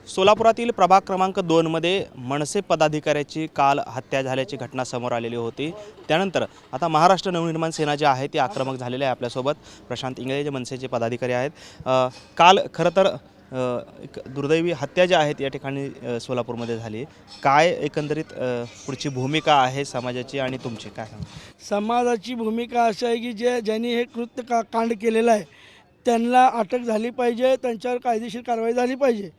सोलापुरातील प्रभाग क्रमांक 2 मध्ये मनसे पदाधिकाऱ्याची काल हत्या झाल्याची घटना समोर आलेली होती। त्यानंतर आता महाराष्ट्र नवनिर्माण सेना जे आहे ते आक्रमक झालेले आहे। आपल्यासोबत प्रशांत इंगळे जे मनसेचे पदाधिकारी आहेत। काल खरं तर एक दुर्दैवी हत्या जी आहे या ठिकाणी सोलापूरमध्ये झाली। काय एकंदरीत पुढची भूमिका आहे समाजाची आणि तुमची काय? समाजाची भूमिका अशी आहे की ज्यांनी हे कृत्य कांड केलेलं आहे त्यांना अटक झाली पाहिजे, त्यांच्यावर कायदेशीर कारवाई झाली पाहिजे।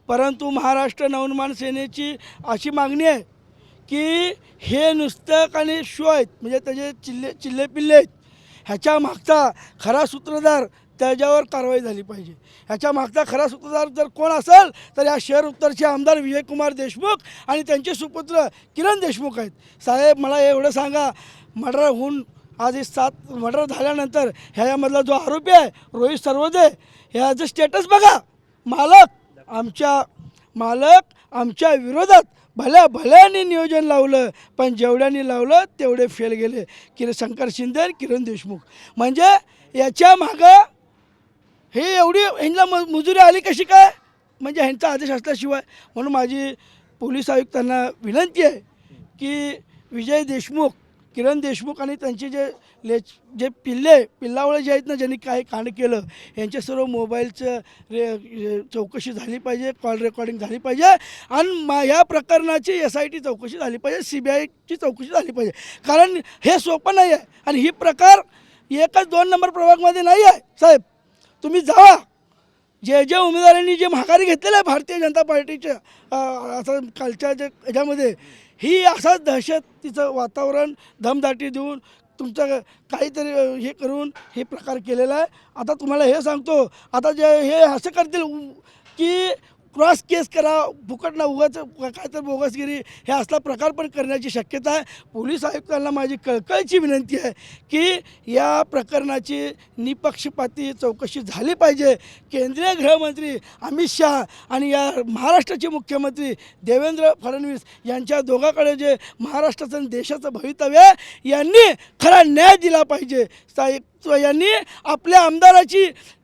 परंतु महाराष्ट्र नवनिर्माण सेनेची अशी मागणी आहे की हे नुसतं आणि शो आहेत, म्हणजे त्याचे चिल्ले पिल्ले आहेत, ह्याच्या मागचा खरा सूत्रधार त्याच्यावर कारवाई झाली पाहिजे। ह्याच्या मागचा खरा सूत्रधार जर कोण असेल तर या शहर उत्तरचे आमदार विजयकुमार देशमुख आणि त्यांचे सुपुत्र किरण देशमुख आहेत। साहेब, मला एवढं सांगा, मर्डर होऊन आज हे 7 मर्डर झाल्यानंतर ह्यामधला जो आरोपी आहे रोहित सर्वोदे, ह्याचं स्टेटस बघा। मालक आमच्या विरोधात भल्याने नियोजन लावलं, पण जेवढ्यांनी लावलं तेवढे फेल गेले। शंकर शिंदे आणि किरण देशमुख, म्हणजे याच्या मागं हे एवढी ह्यांना मजुरी आली कशी काय? म्हणजे ह्यांचा आदेश असल्याशिवाय। म्हणून माझी पोलीस आयुक्तांना विनंती आहे की विजय देशमुख, किरण देशमुख आणि त्यांचे जे पिल्लावळे जे आहेत ना, ज्यांनी काही कांड केलं, यांच्या सर्व मोबाईलचं चौकशी झाली पाहिजे, कॉल रेकॉर्डिंग झाली पाहिजे आणि या प्रकरणाची SIT चौकशी झाली पाहिजे, CBIची चौकशी झाली पाहिजे। कारण हे सोपं नाही आहे आणि ही प्रकार एकच 2 नंबर प्रभागमध्ये नाही आहे। साहेब, तुम्ही जावा, जे उमेदवारांनी जे माघारी घेतलेलं आहे भारतीय जनता पार्टीच्या असं कालच्या ह्याच्यामध्ये, ही असंच दहशतीचं वातावरण दमदाटी देऊन तुमचं काहीतरी हे करून हे प्रकार केलेला आहे। आता तुम्हाला हे सांगतो, आता हे असं करतील की क्रॉस केस करा, फुकट ना उगाच काहीतरी बोगसगिरी हे असला प्रकार पण करण्याची शक्यता आहे। पोलीस आयुक्तांना माझी कळकळीची विनंती आहे की या प्रकरणाची निपक्षपाती चौकशी झाली पाहिजे। केंद्रीय गृहमंत्री अमित शहा आणि या महाराष्ट्राचे मुख्यमंत्री देवेंद्र फडणवीस यांच्या दोघांकडे जे महाराष्ट्राचं आणि देशाचं भवितव्य आहे, यांनी खरा न्याय दिला पाहिजे। यांनी आपल्या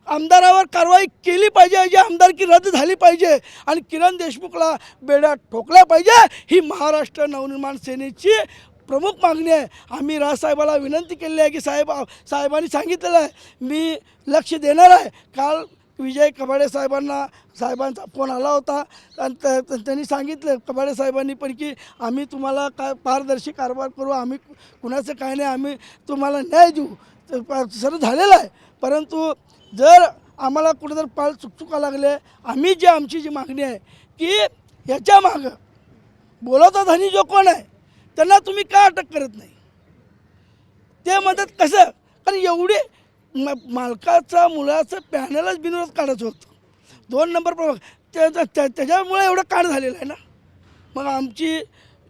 आमदारावर कारवाई केली पाहिजे, जी आमदारकी रद्द झाली पाहिजे आणि किरण देशमुखला बेड्या ठोकल्या पाहिजे। ही महाराष्ट्र नवनिर्माण सेनेची प्रमुख मागणी आहे। आम्ही राजसाहेबाला विनंती केली आहे की साहेबांनी सांगितलेलं आहे मी लक्ष देणार आहे। काल विजय कबाडे साहेबांचा फोन आला होता आणि त्यांनी सांगितलं, कबाडे साहेबांनी पण, की आम्ही तुम्हाला काय पारदर्शी कारभार करू, आम्ही कुणाचं काय नाही, आम्ही तुम्हाला न्याय देऊ। सर्व झालेलं आहे, परंतु जर आम्हाला कुठं जर पाळ चुका लागले, आमची जी मागणी आहे की ह्याच्या मागं बोलवता धनी जो कोण आहे त्यांना तुम्ही का अटक करत नाही? ते मदत कसं? कारण एवढी मालकाचा मुलाचं पॅनलच बिनविरोध काढायचं होतं 2 नंबर प्रभाग, त्याच्यामुळे एवढं काढ झालेलं आहे ना। मग आमची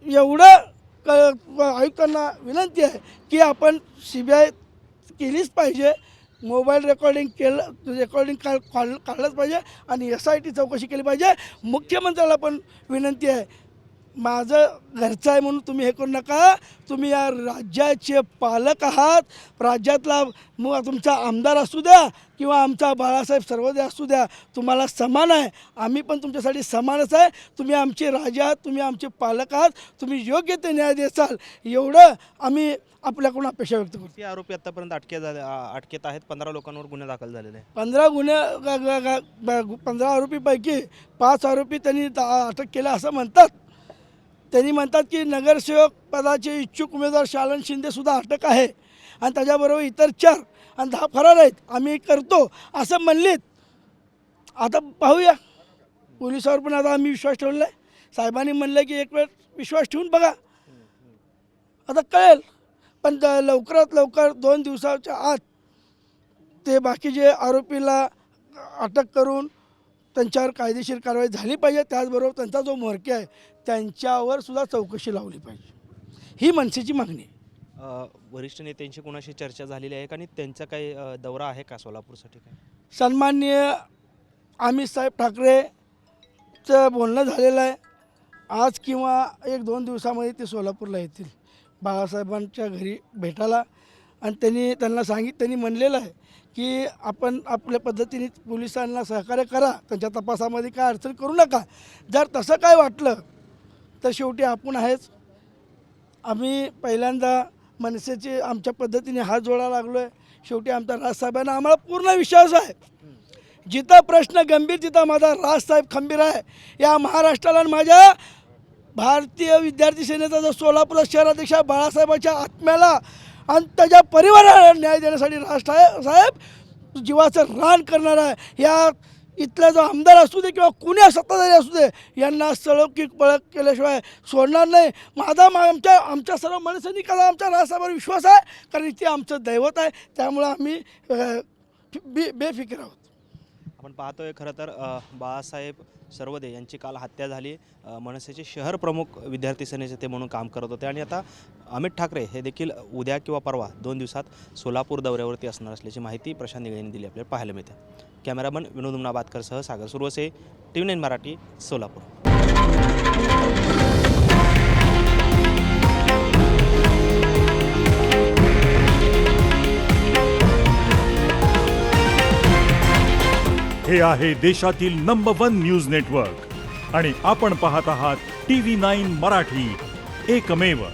एवढं आयुक्तांना विनंती आहे की आपण CBI केलीच पाहिजे, मोबाईल रेकॉर्डिंग काढलंच पाहिजे आणि SIT चौकशी केली पाहिजे। मुख्यमंत्र्याला पण विनंती आहे, माझं घरचं आहे म्हणून तुम्ही हे करू नका, तुम्ही या राज्याचे पालक आहात। राज्यातला मग तुमचा आमदार असू द्या किंवा आमचा बाळासाहेब सर्वोदे असू द्या, तुम्हाला समान आहे, आम्ही पण तुमच्यासाठी समानच आहे। तुम्ही आमचे राजे आहात, तुम्ही आमचे पालक आहात, तुम्ही योग्य ते न्याय देसाल, एवढं आम्ही आपल्याकडून अपेक्षा व्यक्त करतो। किती आरोपी आतापर्यंत अटकेत आहेत? 15 लोकांवर गुन्हे दाखल झालेले आहे। 15 आरोपीपैकी 5 आरोपी त्यांनी अटक केलं असं म्हणतात। त्यांनी म्हणतात की नगरसेवक पदाचे इच्छुक उमेदवार शालन शिंदेसुद्धा अटक आहे आणि त्याच्याबरोबर इतर 4 आणि 10 फरार आहेत, आम्ही करतो असं म्हणलीत। आता पाहूया, पोलिसावर पण आता आम्ही विश्वास ठेवला आहे। साहेबांनी म्हणलं की एक वेळ विश्वास ठेवून बघा, आता कळेल। पण लवकरात लवकर 2 दिवसाच्या आत ते बाकीचे आरोपीला अटक करून त्यांच्यावर कायदेशीर कारवाई झाली पाहिजे। त्याचबरोबर त्यांचा जो म्होरके आहे त्यांच्यावर सुद्धा चौकशी लावली पाहिजे, ही मनसेची मागणी आहे। वरिष्ठ नेत्यांशी कोणाशी चर्चा झालेली आहे का आणि त्यांचा काही दौरा आहे का सोलापूरसाठी? काय सन्माननीय अमित साहेब ठाकरेचं बोलणं झालेलं आहे। आज किंवा 1-2 दिवसामध्ये ते सोलापूरला येतील बाळासाहेबांच्या घरी भेटायला आणि त्यांनी म्हणलेलं आहे की आपण आपल्या पद्धतीने पोलिसांना सहकार्य करा, त्यांच्या तपासामध्ये काय अडचण करू नका. जर तसं काय वाटलं तर शेवटी आपण आहेच. आम्ही पहिल्यांदा मनसेचे आमच्या पद्धतीने हात जोडायला लागलो आहे. शेवटी आमच्या राजसाहेबांना आम्हाला पूर्ण विश्वास आहे. जिथं प्रश्न गंभीर तिथं माझा राजसाहेब खंबीर आहे. या महाराष्ट्राला आणि माझ्या भारतीय विद्यार्थी सेनेचा जो सोलापूर शहराध्यक्ष बाळासाहेबांच्या आत्म्याला आणि त्याच्या परिवाराला न्याय देण्यासाठी राजसाहेब जीवाचं रान करणार आहे. या इथला जो आमदार असू दे किंवा कुणी सत्ताधारी असू दे, यांना सळोकीक पळक केल्याशिवाय सोडणार नाही. आमच्या सर्व मनसैनिकाला आमच्या राजसाहेबांवर विश्वास आहे, कारण इथे आमचं दैवत आहे. त्यामुळं आम्ही बेफिकीर आहोत. आपण पाहतोय खरं तर बाळासाहेब सर्वदे यांची काल हत्या झाली. मनसेचे शहर प्रमुख विद्यार्थी सेनेचे ते म्हणून काम करत होते आणि आता अमित ठाकरे हे देखील उद्या किंवा परवा 2 दिवसात सोलापूर दौऱ्यावरती असणार असल्याची माहिती प्रशांत इंगळे यांनी दिली आपल्याला पाहायला मिळते. कॅमेरामन विनोद मुनाबादकरसह सागर सुरवसे, TV9 मराठी, सोलापूर. हे आहे देशातील नंबर 1 न्यूज नेटवर्क आणि आपण पाहत आहात TV9 मराठी, एकमेव.